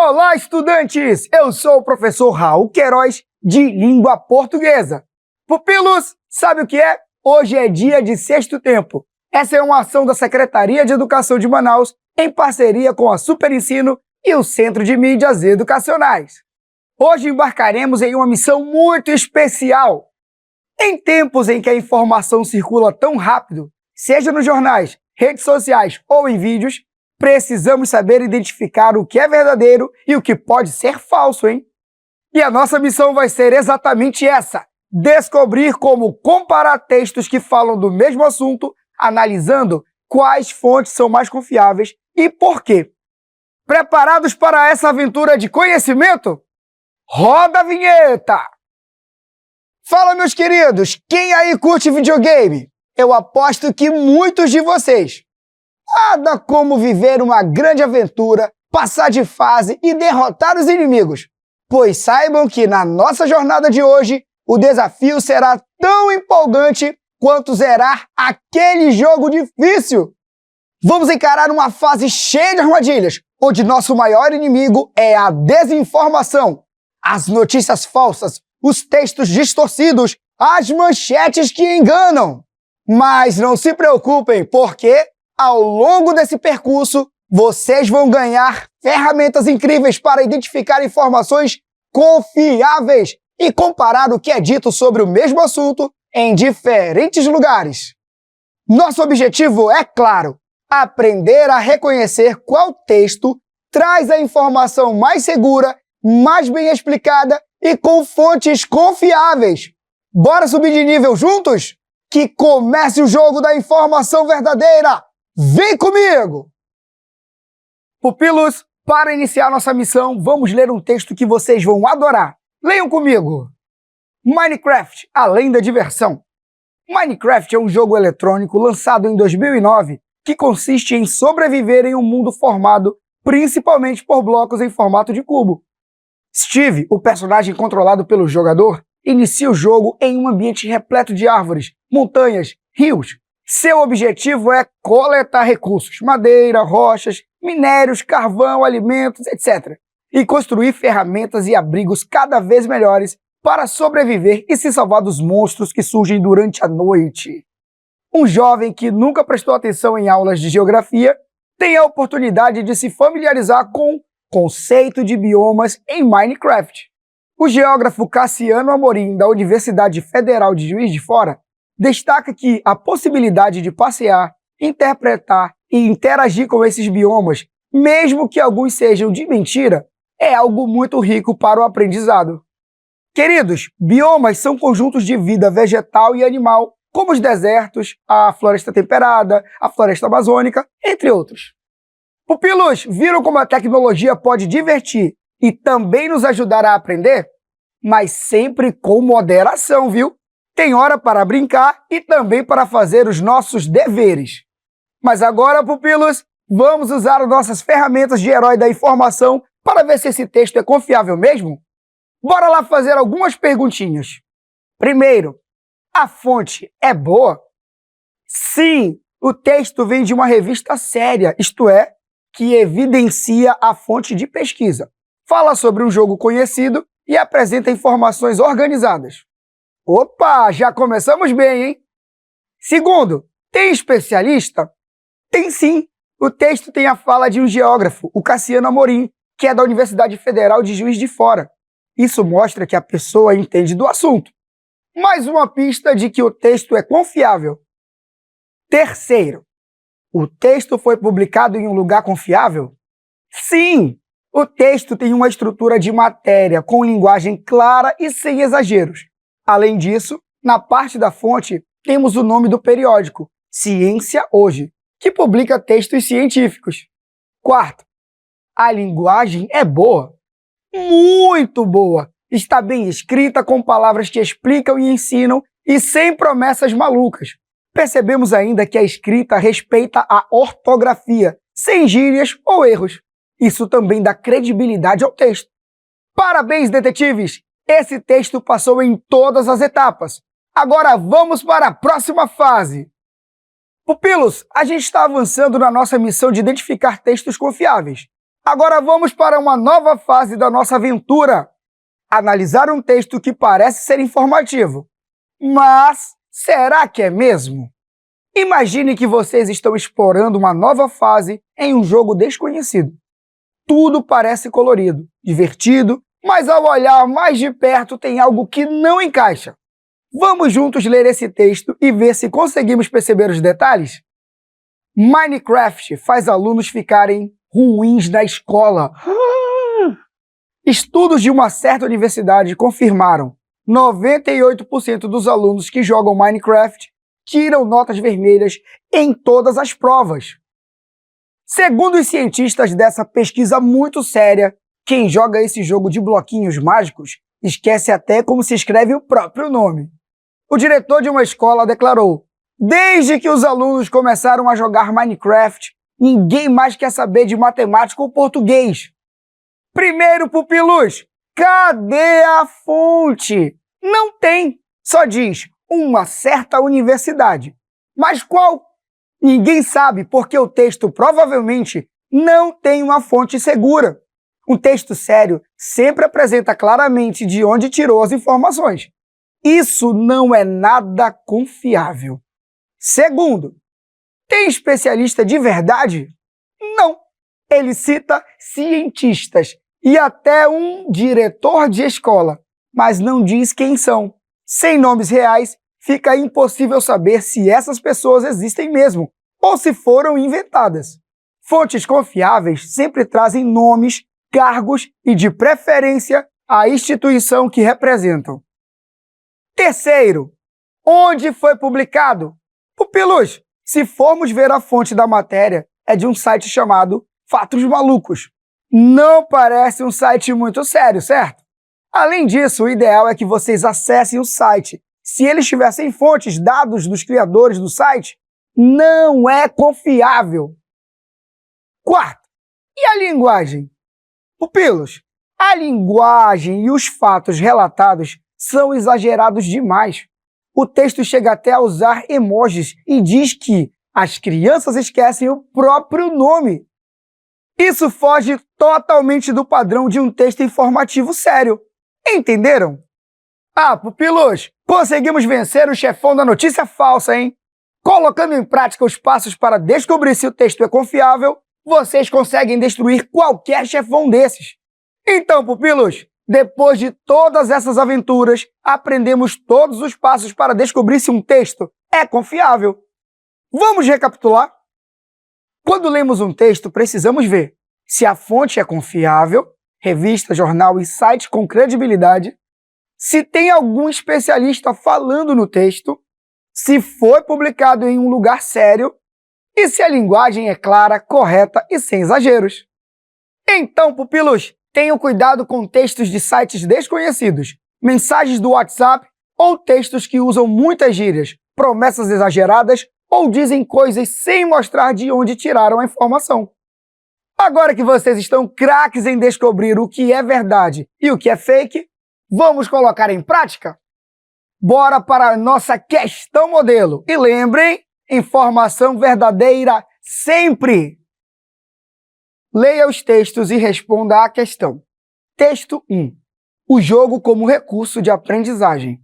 Olá, estudantes! Eu sou o professor Raul Queiroz, de Língua Portuguesa. Pupilos, sabe o que é? Hoje é dia de sexto tempo. Essa é uma ação da Secretaria de Educação de Manaus, em parceria com a Super Ensino e o Centro de Mídias Educacionais. Hoje embarcaremos em uma missão muito especial. Em tempos em que a informação circula tão rápido, seja nos jornais, redes sociais ou em vídeos, precisamos saber identificar o que é verdadeiro e o que pode ser falso, hein? E a nossa missão vai ser exatamente essa: descobrir como comparar textos que falam do mesmo assunto, analisando quais fontes são mais confiáveis e por quê. Preparados para essa aventura de conhecimento? Roda a vinheta! Fala, meus queridos, quem aí curte videogame? Eu aposto que muitos de vocês. Nada como viver uma grande aventura, passar de fase e derrotar os inimigos. Pois saibam que na nossa jornada de hoje, o desafio será tão empolgante quanto zerar aquele jogo difícil. Vamos encarar uma fase cheia de armadilhas, onde nosso maior inimigo é a desinformação, as notícias falsas, os textos distorcidos, as manchetes que enganam. Mas não se preocupem, porque ao longo desse percurso, vocês vão ganhar ferramentas incríveis para identificar informações confiáveis e comparar o que é dito sobre o mesmo assunto em diferentes lugares. Nosso objetivo é claro: aprender a reconhecer qual texto traz a informação mais segura, mais bem explicada e com fontes confiáveis. Bora subir de nível juntos? Que comece o jogo da informação verdadeira! Vem comigo! Pupilos, para iniciar nossa missão, vamos ler um texto que vocês vão adorar. Leiam comigo! Minecraft, além da diversão. Minecraft é um jogo eletrônico lançado em 2009 que consiste em sobreviver em um mundo formado principalmente por blocos em formato de cubo. Steve, o personagem controlado pelo jogador, inicia o jogo em um ambiente repleto de árvores, montanhas, rios. Seu objetivo é coletar recursos, madeira, rochas, minérios, carvão, alimentos, etc. e construir ferramentas e abrigos cada vez melhores para sobreviver e se salvar dos monstros que surgem durante a noite. Um jovem que nunca prestou atenção em aulas de geografia tem a oportunidade de se familiarizar com o conceito de biomas em Minecraft. O geógrafo Cassiano Amorim, da Universidade Federal de Juiz de Fora, destaca que a possibilidade de passear, interpretar e interagir com esses biomas, mesmo que alguns sejam de mentira, é algo muito rico para o aprendizado. Queridos, biomas são conjuntos de vida vegetal e animal, como os desertos, a floresta temperada, a floresta amazônica, entre outros. Pupilos, viram como a tecnologia pode divertir e também nos ajudar a aprender? Mas sempre com moderação, viu? Tem hora para brincar e também para fazer os nossos deveres. Mas agora, pupilos, vamos usar nossas ferramentas de herói da informação para ver se esse texto é confiável mesmo? Bora lá fazer algumas perguntinhas. Primeiro, a fonte é boa? Sim, o texto vem de uma revista séria, isto é, que evidencia a fonte de pesquisa. Fala sobre um jogo conhecido e apresenta informações organizadas. Opa, já começamos bem, hein? Segundo, tem especialista? Tem sim. O texto tem a fala de um geógrafo, o Cassiano Amorim, que é da Universidade Federal de Juiz de Fora. Isso mostra que a pessoa entende do assunto. Mais uma pista de que o texto é confiável. Terceiro, o texto foi publicado em um lugar confiável? Sim! O texto tem uma estrutura de matéria com linguagem clara e sem exageros. Além disso, na parte da fonte, temos o nome do periódico, Ciência Hoje, que publica textos científicos. Quarto, a linguagem é boa. Muito boa! Está bem escrita, com palavras que explicam e ensinam e sem promessas malucas. Percebemos ainda que a escrita respeita a ortografia, sem gírias ou erros. Isso também dá credibilidade ao texto. Parabéns, detetives! Esse texto passou em todas as etapas. Agora vamos para a próxima fase. Pupilos, a gente está avançando na nossa missão de identificar textos confiáveis. Agora vamos para uma nova fase da nossa aventura. Analisar um texto que parece ser informativo. Mas será que é mesmo? Imagine que vocês estão explorando uma nova fase em um jogo desconhecido. Tudo parece colorido, divertido, mas ao olhar mais de perto tem algo que não encaixa. Vamos juntos ler esse texto e ver se conseguimos perceber os detalhes? Minecraft faz alunos ficarem ruins na escola. Estudos de uma certa universidade confirmaram: 98% dos alunos que jogam Minecraft tiram notas vermelhas em todas as provas. Segundo os cientistas dessa pesquisa muito séria, quem joga esse jogo de bloquinhos mágicos esquece até como se escreve o próprio nome. O diretor de uma escola declarou: desde que os alunos começaram a jogar Minecraft, ninguém mais quer saber de matemática ou português. Primeiro, pupilos, cadê a fonte? Não tem, só diz uma certa universidade. Mas qual? Ninguém sabe, porque o texto provavelmente não tem uma fonte segura. Um texto sério sempre apresenta claramente de onde tirou as informações. Isso não é nada confiável. Segundo, tem especialista de verdade? Não. Ele cita cientistas e até um diretor de escola, mas não diz quem são. Sem nomes reais, fica impossível saber se essas pessoas existem mesmo ou se foram inventadas. Fontes confiáveis sempre trazem nomes, cargos e, de preferência, a instituição que representam. Terceiro, onde foi publicado? Pupilos, se formos ver a fonte da matéria, é de um site chamado Fatos Malucos. Não parece um site muito sério, certo? Além disso, o ideal é que vocês acessem o site. Se eles tivessem fontes, dados dos criadores do site, não é confiável. Quarto, e a linguagem? Pupilos, a linguagem e os fatos relatados são exagerados demais. O texto chega até a usar emojis e diz que as crianças esquecem o próprio nome. Isso foge totalmente do padrão de um texto informativo sério. Entenderam? Ah, pupilos, conseguimos vencer o chefão da notícia falsa, hein? Colocando em prática os passos para descobrir se o texto é confiável, vocês conseguem destruir qualquer chefão desses. Então, pupilos, depois de todas essas aventuras, aprendemos todos os passos para descobrir se um texto é confiável. Vamos recapitular? Quando lemos um texto, precisamos ver se a fonte é confiável, revista, jornal e site com credibilidade, se tem algum especialista falando no texto, se foi publicado em um lugar sério e se a linguagem é clara, correta e sem exageros. Então, pupilos, tenham cuidado com textos de sites desconhecidos, mensagens do WhatsApp ou textos que usam muitas gírias, promessas exageradas ou dizem coisas sem mostrar de onde tiraram a informação. Agora que vocês estão craques em descobrir o que é verdade e o que é fake, vamos colocar em prática? Bora para a nossa questão modelo. E lembrem, informação verdadeira sempre! Leia os textos e responda à questão. Texto 1. O jogo como recurso de aprendizagem.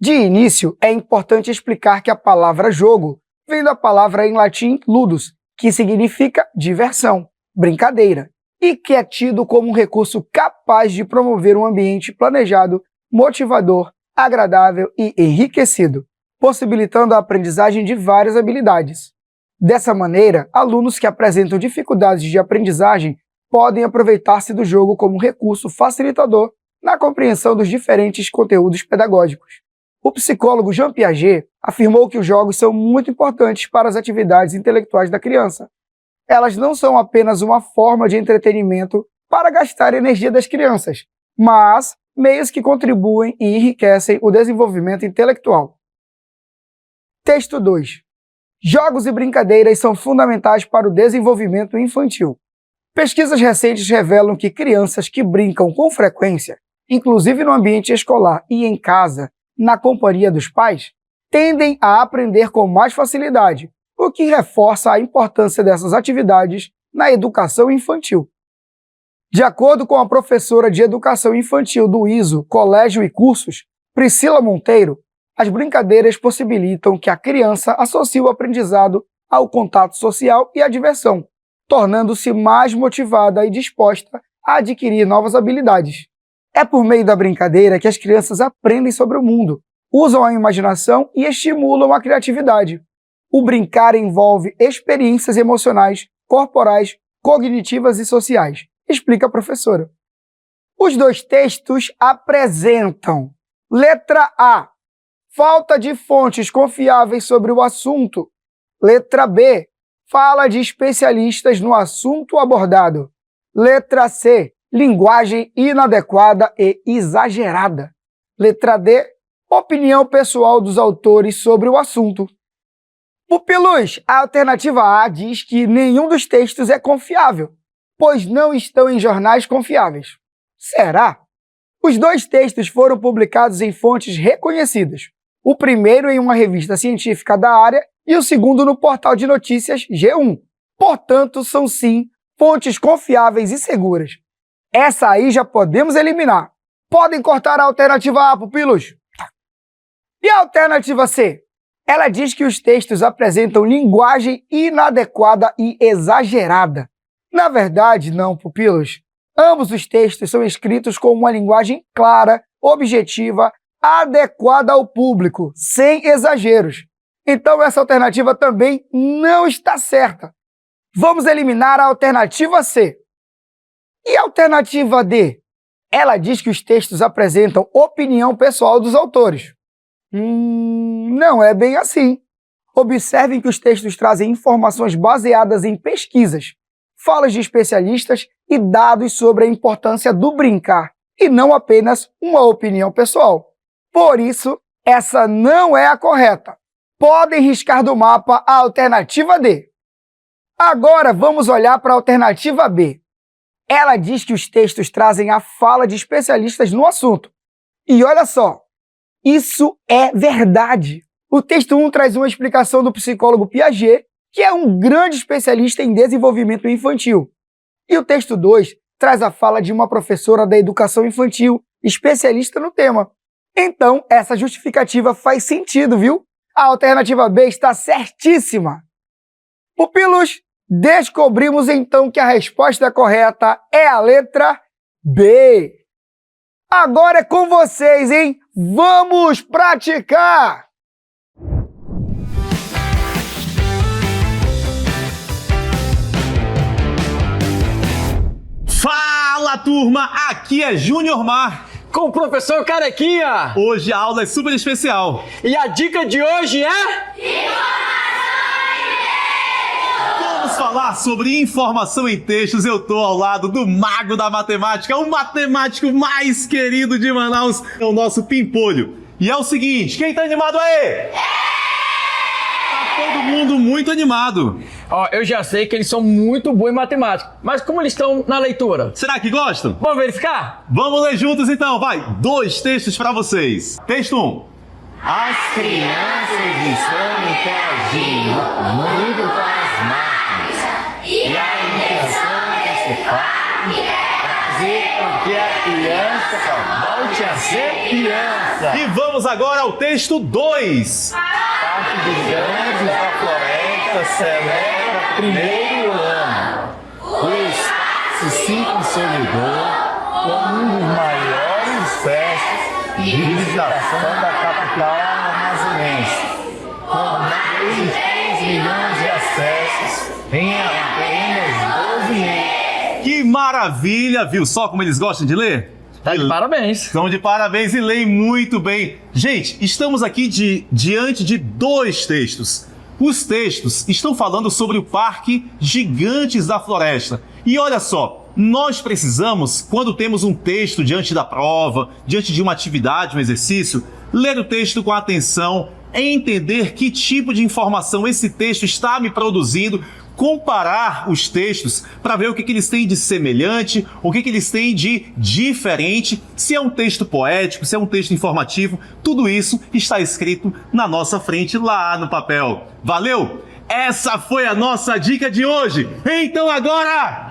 De início, é importante explicar que a palavra jogo vem da palavra em latim ludus, que significa diversão, brincadeira, e que é tido como um recurso capaz de promover um ambiente planejado, motivador, agradável e enriquecido, possibilitando a aprendizagem de várias habilidades. Dessa maneira, alunos que apresentam dificuldades de aprendizagem podem aproveitar-se do jogo como recurso facilitador na compreensão dos diferentes conteúdos pedagógicos. O psicólogo Jean Piaget afirmou que os jogos são muito importantes para as atividades intelectuais da criança. Elas não são apenas uma forma de entretenimento para gastar a energia das crianças, mas meios que contribuem e enriquecem o desenvolvimento intelectual. Texto 2. Jogos e brincadeiras são fundamentais para o desenvolvimento infantil. Pesquisas recentes revelam que crianças que brincam com frequência, inclusive no ambiente escolar e em casa, na companhia dos pais, tendem a aprender com mais facilidade, o que reforça a importância dessas atividades na educação infantil. De acordo com a professora de Educação Infantil do ISO Colégio e Cursos, Priscila Monteiro, as brincadeiras possibilitam que a criança associe o aprendizado ao contato social e à diversão, tornando-se mais motivada e disposta a adquirir novas habilidades. É por meio da brincadeira que as crianças aprendem sobre o mundo, usam a imaginação e estimulam a criatividade. O brincar envolve experiências emocionais, corporais, cognitivas e sociais, explica a professora. Os dois textos apresentam: letra A, falta de fontes confiáveis sobre o assunto. Letra B, fala de especialistas no assunto abordado. Letra C, linguagem inadequada e exagerada. Letra D, opinião pessoal dos autores sobre o assunto. Pupilos, a alternativa A diz que nenhum dos textos é confiável, pois não estão em jornais confiáveis. Será? Os dois textos foram publicados em fontes reconhecidas. O primeiro em uma revista científica da área e o segundo no portal de notícias G1. Portanto, são sim fontes confiáveis e seguras. Essa aí já podemos eliminar. Podem cortar a alternativa A, pupilos. E a alternativa C? Ela diz que os textos apresentam linguagem inadequada e exagerada. Na verdade, não, pupilos. Ambos os textos são escritos com uma linguagem clara, objetiva, adequada ao público, sem exageros. Então essa alternativa também não está certa. Vamos eliminar a alternativa C. E a alternativa D? Ela diz que os textos apresentam opinião pessoal dos autores. Não é bem assim. Observem que os textos trazem informações baseadas em pesquisas, falas de especialistas e dados sobre a importância do brincar, e não apenas uma opinião pessoal. Por isso, essa não é a correta. Podem riscar do mapa a alternativa D. Agora vamos olhar para a alternativa B. Ela diz que os textos trazem a fala de especialistas no assunto. E olha só, isso é verdade. O texto 1 traz uma explicação do psicólogo Piaget, que é um grande especialista em desenvolvimento infantil. E o texto 2 traz a fala de uma professora da educação infantil, especialista no tema. Então, essa justificativa faz sentido, viu? A alternativa B está certíssima. Pupilos, descobrimos então que a resposta correta é a letra B. Agora é com vocês, hein? Vamos praticar! Fala, turma! Aqui é Júnior Mar. Com o professor Carequinha. Hoje a aula é super especial. E a dica de hoje é... Vamos falar sobre informação em textos. Eu tô ao lado do mago da matemática, o matemático mais querido de Manaus, é o nosso Pimpolho. E é o seguinte, quem tá animado aí? Tá todo mundo muito animado. Ó, eu já sei que eles são muito bons em matemática, mas como eles estão na leitura? Será que gostam? Vamos verificar? Vamos ler juntos então, vai! 2 textos pra vocês. Texto 1. As crianças estão interagindo muito com as máquinas e a intenção desse fato é fazer com que a criança volte a ser criança. E vamos agora ao texto 2. Parte dos grandes da floresta celebra primeiro ano. O espaço se consolidou como um dos maiores festas de visitação da capital amazonense, com mais de 3 milhões de acessos em apenas 12 meses. Que maravilha, viu só como eles gostam de ler? Tá de parabéns. Estão de parabéns e leem muito bem. Gente, estamos aqui diante de 2 textos. Os textos estão falando sobre o Parque Gigantes da Floresta. E olha só, nós precisamos, quando temos um texto diante da prova, diante de uma atividade, um exercício, ler o texto com atenção, entender que tipo de informação esse texto está me produzindo, comparar os textos para ver o que eles têm de semelhante, o que eles têm de diferente, se é um texto poético, se é um texto informativo, tudo isso está escrito na nossa frente lá no papel. Valeu? Essa foi a nossa dica de hoje. Então agora...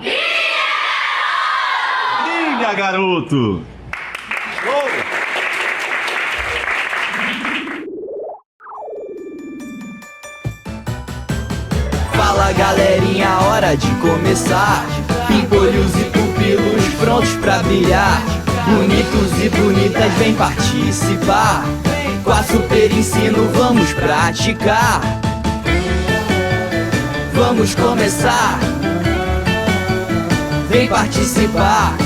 Brilha, garoto! Fala galerinha, hora de começar. Pimpolhos e pupilos prontos pra brilhar. Bonitos e bonitas, vem participar. Com a Super Ensino vamos praticar. Vamos começar. Vem participar.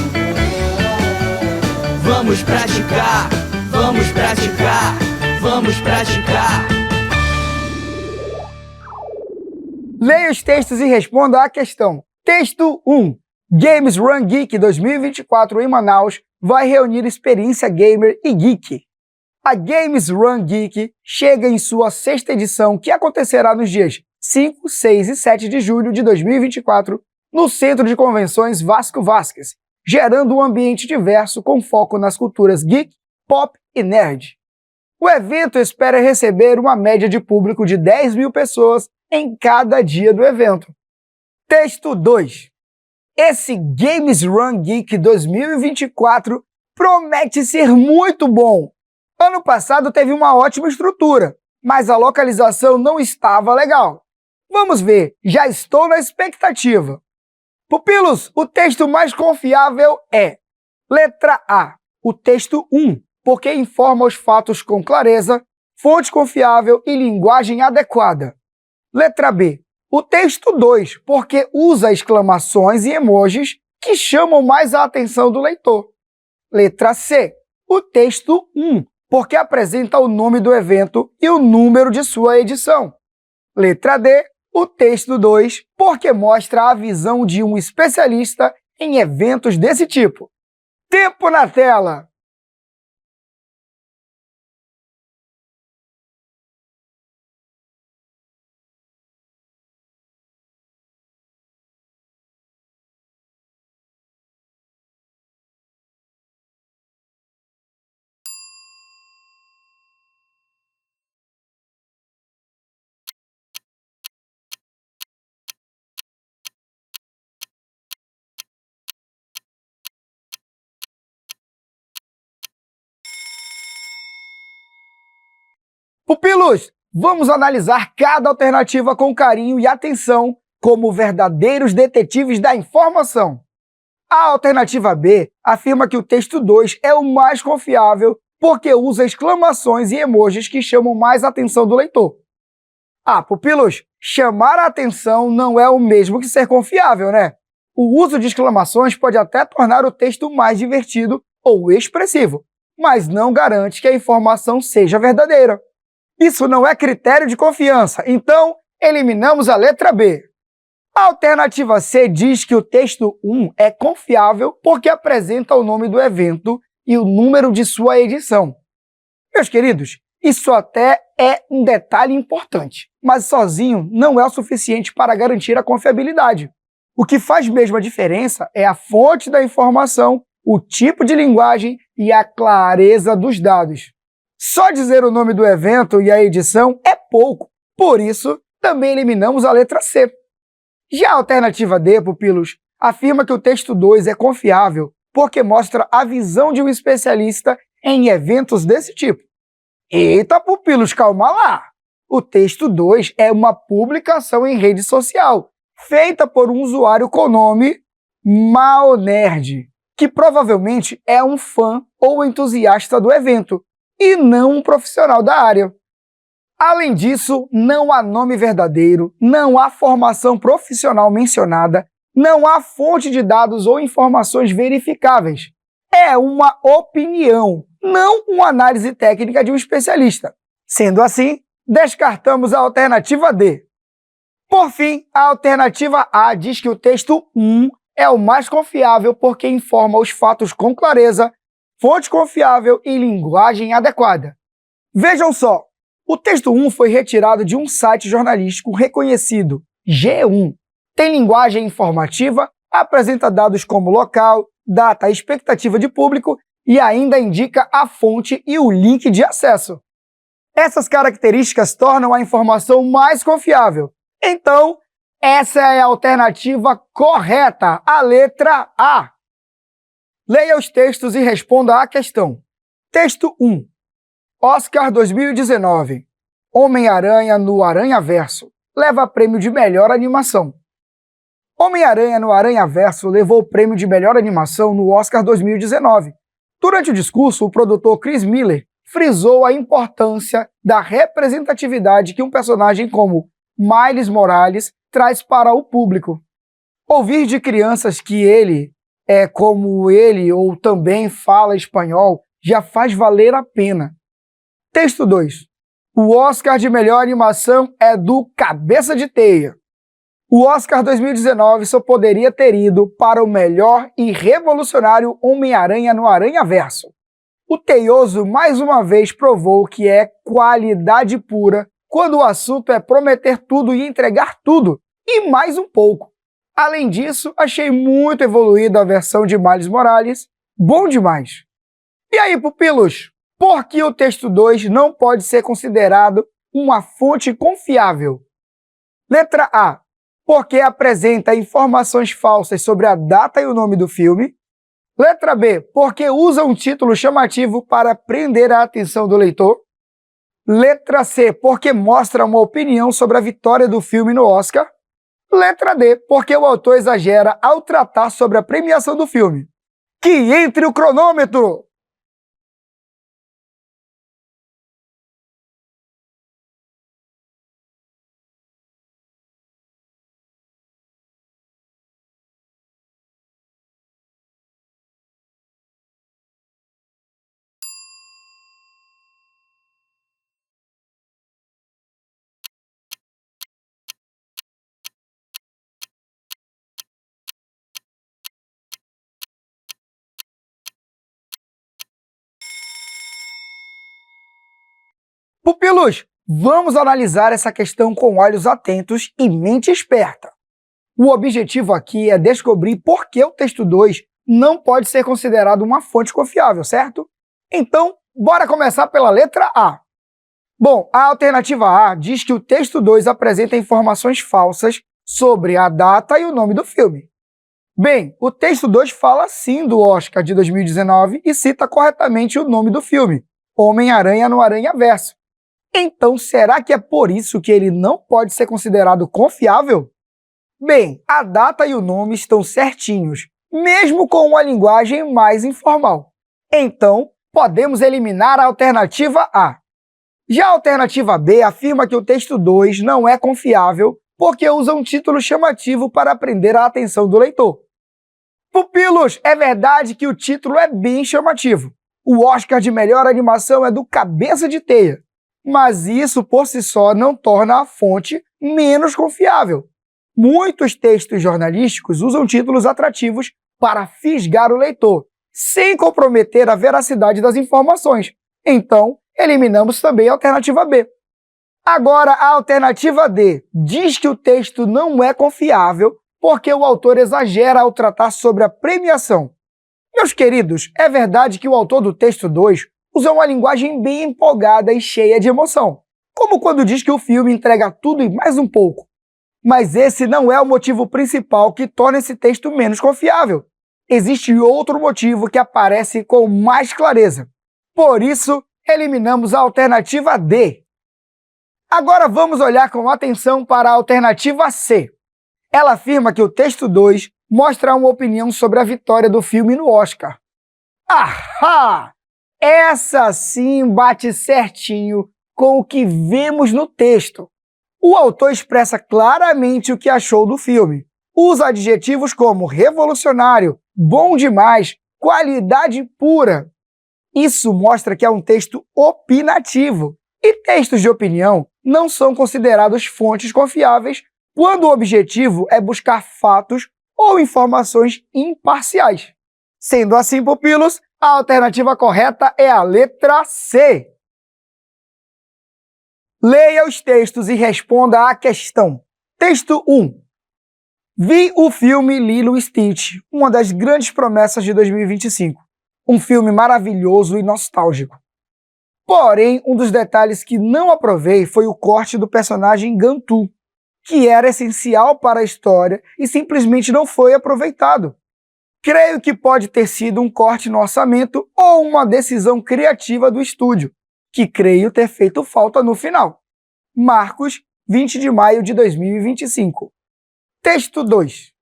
Vamos praticar. Vamos praticar. Vamos praticar. Leia os textos e responda à questão. Texto 1. Games Run Geek 2024 em Manaus vai reunir experiência gamer e geek. A Games Run Geek chega em sua 6ª edição, que acontecerá nos dias 5, 6 e 7 de julho de 2024 no Centro de Convenções Vasco Vasquez, gerando um ambiente diverso com foco nas culturas geek, pop e nerd. O evento espera receber uma média de público de 10 mil pessoas em cada dia do evento. Texto 2. Esse Games Run Geek 2024 promete ser muito bom. Ano passado teve uma ótima estrutura, mas a localização não estava legal. Vamos ver, já estou na expectativa. Pupilos, o texto mais confiável é letra A, o texto 1, porque informa os fatos com clareza, fonte confiável e linguagem adequada. Letra B, o texto 2, porque usa exclamações e emojis que chamam mais a atenção do leitor. Letra C, o texto 1, porque apresenta o nome do evento e o número de sua edição. Letra D, o texto 2, porque mostra a visão de um especialista em eventos desse tipo. Tempo na tela! Pupilos, vamos analisar cada alternativa com carinho e atenção como verdadeiros detetives da informação. A alternativa B afirma que o texto 2 é o mais confiável porque usa exclamações e emojis que chamam mais a atenção do leitor. Pupilos, chamar a atenção não é o mesmo que ser confiável, né? O uso de exclamações pode até tornar o texto mais divertido ou expressivo, mas não garante que a informação seja verdadeira. Isso não é critério de confiança, então eliminamos a letra B. A alternativa C diz que o texto 1 é confiável porque apresenta o nome do evento e o número de sua edição. Meus queridos, isso até é um detalhe importante, mas sozinho não é o suficiente para garantir a confiabilidade. O que faz mesmo a diferença é a fonte da informação, o tipo de linguagem e a clareza dos dados. Só dizer o nome do evento e a edição é pouco, por isso também eliminamos a letra C. Já a alternativa D, pupilos, afirma que o texto 2 é confiável porque mostra a visão de um especialista em eventos desse tipo. Eita, pupilos, calma lá! O texto 2 é uma publicação em rede social, feita por um usuário com o nome Maonerd, que provavelmente é um fã ou entusiasta do evento, e não um profissional da área. Além disso, não há nome verdadeiro, não há formação profissional mencionada, não há fonte de dados ou informações verificáveis. É uma opinião, não uma análise técnica de um especialista. Sendo assim, descartamos a alternativa D. Por fim, a alternativa A diz que o texto 1 é o mais confiável porque informa os fatos com clareza, fonte confiável e linguagem adequada. Vejam só, o texto 1 foi retirado de um site jornalístico reconhecido, G1. Tem linguagem informativa, apresenta dados como local, data e expectativa de público e ainda indica a fonte e o link de acesso. Essas características tornam a informação mais confiável. Então, essa é a alternativa correta, a letra A. Leia os textos e responda à questão. Texto 1. Oscar 2019. Homem-Aranha no Aranhaverso leva prêmio de melhor animação. Homem-Aranha no Aranhaverso levou o prêmio de melhor animação no Oscar 2019. Durante o discurso, o produtor Chris Miller frisou a importância da representatividade que um personagem como Miles Morales traz para o público. Ouvir de crianças que ele é como ele ou também fala espanhol já faz valer a pena. Texto 2. O Oscar de melhor animação é do Cabeça de Teia. O Oscar 2019 só poderia ter ido para o melhor e revolucionário Homem-Aranha no Aranhaverso. O Teioso mais uma vez provou que é qualidade pura quando o assunto é prometer tudo e entregar tudo, e mais um pouco. Além disso, achei muito evoluída a versão de Miles Morales, bom demais. E aí, pupilos, por que o texto 2 não pode ser considerado uma fonte confiável? Letra A. Porque apresenta informações falsas sobre a data e o nome do filme. Letra B. Porque usa um título chamativo para prender a atenção do leitor. Letra C. Porque mostra uma opinião sobre a vitória do filme no Oscar. Letra D. Porque o autor exagera ao tratar sobre a premiação do filme. Que entre o cronômetro! Pupilos, vamos analisar essa questão com olhos atentos e mente esperta. O objetivo aqui é descobrir por que o texto 2 não pode ser considerado uma fonte confiável, certo? Então, bora começar pela letra A. Bom, a alternativa A diz que o texto 2 apresenta informações falsas sobre a data e o nome do filme. Bem, o texto 2 fala sim do Oscar de 2019 e cita corretamente o nome do filme, Homem-Aranha no Aranhaverso. Então, será que é por isso que ele não pode ser considerado confiável? Bem, a data e o nome estão certinhos, mesmo com uma linguagem mais informal. Então, podemos eliminar a alternativa A. Já a alternativa B afirma que o texto 2 não é confiável porque usa um título chamativo para prender a atenção do leitor. Pupilos, é verdade que o título é bem chamativo. O Oscar de melhor animação é do Cabeça de Teia. Mas isso por si só não torna a fonte menos confiável. Muitos textos jornalísticos usam títulos atrativos para fisgar o leitor, sem comprometer a veracidade das informações. Então, eliminamos também a alternativa B. Agora, a alternativa D diz que o texto não é confiável porque o autor exagera ao tratar sobre a premiação. Meus queridos, é verdade que o autor do texto 2 usa uma linguagem bem empolgada e cheia de emoção, como quando diz que o filme entrega tudo e mais um pouco. Mas esse não é o motivo principal que torna esse texto menos confiável. Existe outro motivo que aparece com mais clareza. Por isso, eliminamos a alternativa D. Agora vamos olhar com atenção para a alternativa C. Ela afirma que o texto 2 mostra uma opinião sobre a vitória do filme no Oscar. Ahá! Essa sim bate certinho com o que vemos no texto. O autor expressa claramente o que achou do filme. Usa adjetivos como revolucionário, bom demais, qualidade pura. Isso mostra que é um texto opinativo. E textos de opinião não são considerados fontes confiáveis quando o objetivo é buscar fatos ou informações imparciais. Sendo assim, pupilos, a alternativa correta é a letra C. Leia os textos e responda à questão. Texto 1. Vi o filme Lilo e Stitch, uma das grandes promessas de 2025. Um filme maravilhoso e nostálgico. Porém, um dos detalhes que não aprovei foi o corte do personagem Gantu, que era essencial para a história e simplesmente não foi aproveitado. Creio que pode ter sido um corte no orçamento ou uma decisão criativa do estúdio, que creio ter feito falta no final. Marcos, 20 de maio de 2025. Texto 2.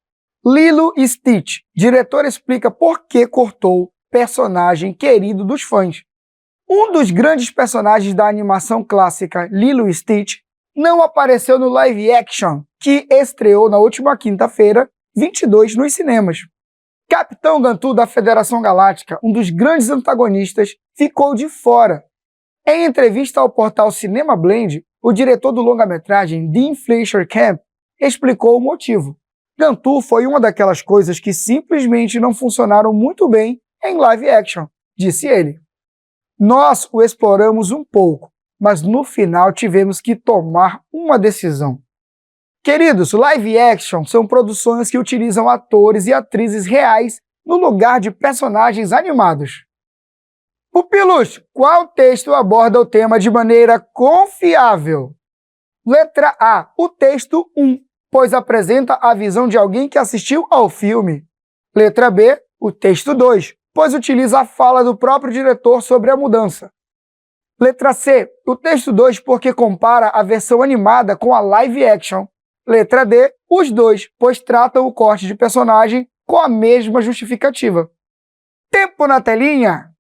Lilo e Stitch. Diretor explica por que cortou personagem querido dos fãs. Um dos grandes personagens da animação clássica, Lilo e Stitch, não apareceu no live action, que estreou na última quinta-feira, 22, nos cinemas. Capitão Gantu da Federação Galáctica, um dos grandes antagonistas, ficou de fora. Em entrevista ao portal Cinema Blend, o diretor do longa-metragem, Dean Fleischer Camp, explicou o motivo. Gantu foi uma daquelas coisas que simplesmente não funcionaram muito bem em live action, disse ele. Nós o exploramos um pouco, mas no final tivemos que tomar uma decisão. Queridos, live action são produções que utilizam atores e atrizes reais no lugar de personagens animados. Pupilos, qual texto aborda o tema de maneira confiável? Letra A, o texto 1, pois apresenta a visão de alguém que assistiu ao filme. Letra B, o texto 2, pois utiliza a fala do próprio diretor sobre a mudança. Letra C, o texto 2, porque compara a versão animada com a live action. Letra D, os dois, pois tratam o corte de personagem com a mesma justificativa. Tempo na telinha!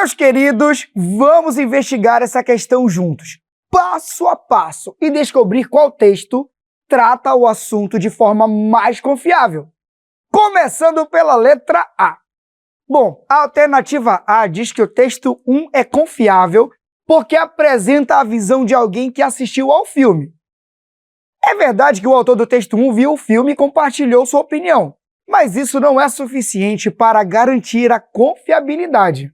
Meus queridos, vamos investigar essa questão juntos, passo a passo, e descobrir qual texto trata o assunto de forma mais confiável. Começando pela letra A. Bom, a alternativa A diz que o texto 1 é confiável porque apresenta a visão de alguém que assistiu ao filme. É verdade que o autor do texto 1 viu o filme e compartilhou sua opinião, mas isso não é suficiente para garantir a confiabilidade.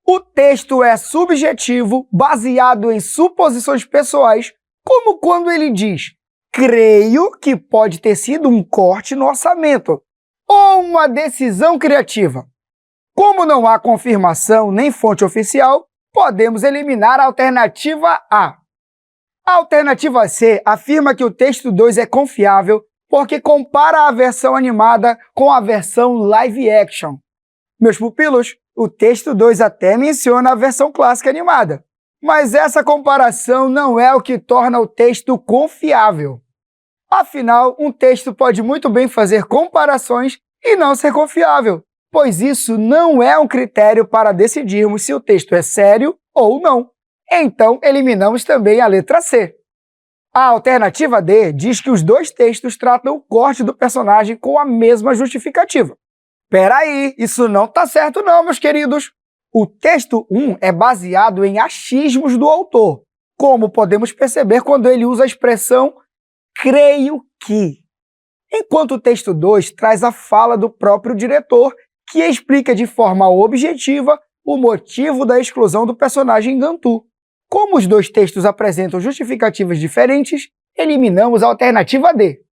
O texto é subjetivo, baseado em suposições pessoais, como quando ele diz: creio que pode ter sido um corte no orçamento ou uma decisão criativa. Como não há confirmação nem fonte oficial, podemos eliminar a alternativa A. A alternativa C afirma que o texto 2 é confiável porque compara a versão animada com a versão live action. Meus pupilos, o texto 2 até menciona a versão clássica animada, mas essa comparação não é o que torna o texto confiável. Afinal, um texto pode muito bem fazer comparações e não ser confiável, pois isso não é um critério para decidirmos se o texto é sério ou não. Então, eliminamos também a letra C. A alternativa D diz que os dois textos tratam o corte do personagem com a mesma justificativa. Peraí, isso não tá certo não, meus queridos. O texto 1 é baseado em achismos do autor, como podemos perceber quando ele usa a expressão creio que. Enquanto o texto 2 traz a fala do próprio diretor, que explica de forma objetiva o motivo da exclusão do personagem Gantu. Como os dois textos apresentam justificativas diferentes, eliminamos a alternativa D.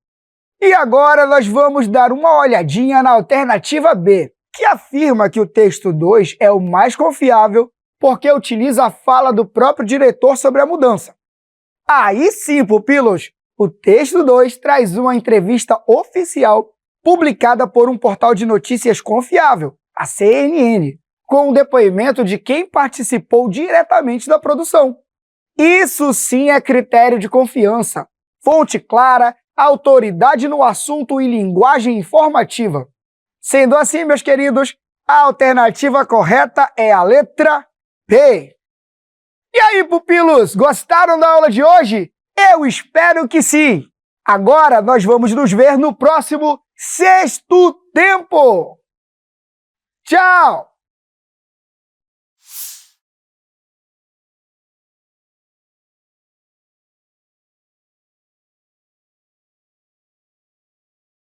E agora nós vamos dar uma olhadinha na alternativa B, que afirma que o texto 2 é o mais confiável porque utiliza a fala do próprio diretor sobre a mudança. Aí sim, pupilos, o texto 2 traz uma entrevista oficial publicada por um portal de notícias confiável, a CNN, com o depoimento de quem participou diretamente da produção. Isso sim é critério de confiança, fonte clara, autoridade no assunto e linguagem informativa. Sendo assim, meus queridos, a alternativa correta é a letra B. E aí, pupilos, gostaram da aula de hoje? Eu espero que sim! Agora nós vamos nos ver no próximo Sexto Tempo! Tchau!